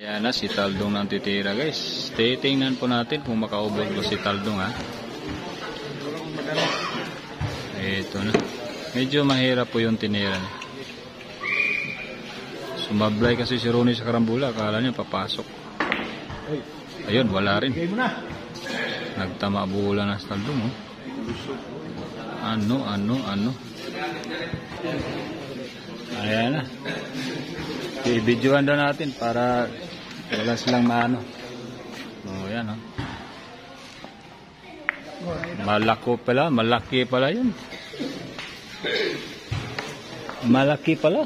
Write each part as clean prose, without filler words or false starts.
Yan na, si Taldong nang titira guys. Titingnan po natin kung makaubos po si Taldong ha. Ito na. Medyo mahirap po yung tinira niya. Sumablay kasi si Ronnie sa karambula. Akala niya papasok. Ayun, wala rin. Nagtama bola na si Taldong oh. Ano. Ayan na. I-videoan daw natin para wala silang maano. O yan o. Malaki pala yun. Malaki pala.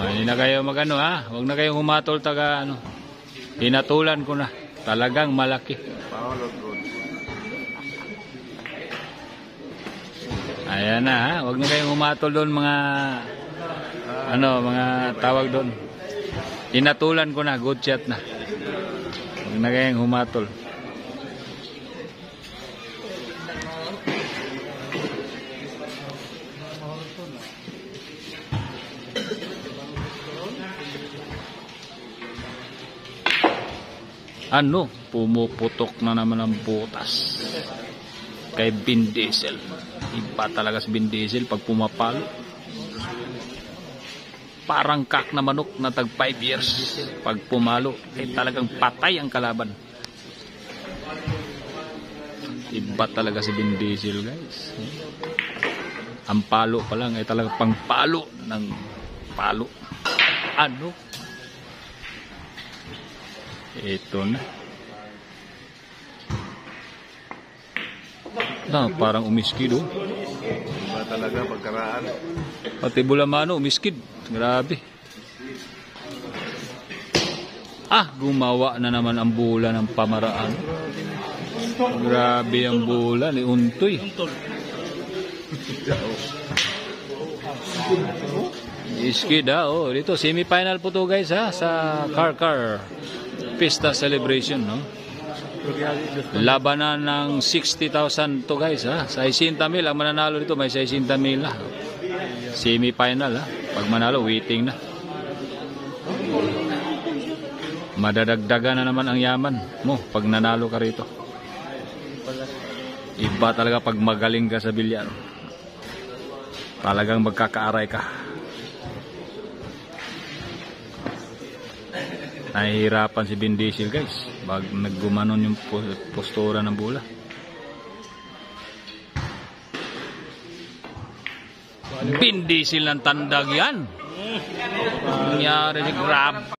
Hindi na kayo magano ha. Huwag na kayong humatol taga ano. Hinatulan ko na. Talagang malaki. Ayan na ha. Huwag na kayong humatol doon mga mga tawag doon. Hinatulan ko na, good shot na. Huwag na kayong humatol. Pumuputok na naman ang butas. Kay Vin Diesel. Iba talaga si Vin Diesel pag pumapalo. Parang kak na manok na tag 5 years. Pag pumalo, talagang patay ang kalaban. Iba talaga si Vin Diesel guys. Ang palo pa lang ay talaga pang palo ng palo. Ito na. Parang umiskid oh. Iba talaga pagkaraan. Pati Bulamano umiskid. Grabe. Gumawa na naman ang bola ng pamaraan. Grabe ang bola ni Untoy. Iskid dito semi-final po to guys ha sa Car Pista Celebration no. Labanan ng 60,000 to guys ha. Sa 60,000 ang mananalo dito may 60,000 na. Semi-final ha. Pag manalo waiting na. Madadagdagan na naman ang yaman mo pag nanalo ka rito. Iba talaga pag magaling ka sa bilyar. Talagang magkakaaray ka. Nahihirapan si Vin Diesel guys. Pag naggumanon yung postura ng bola. Vin Diesel ng tandag yan. Nangyari si Grab.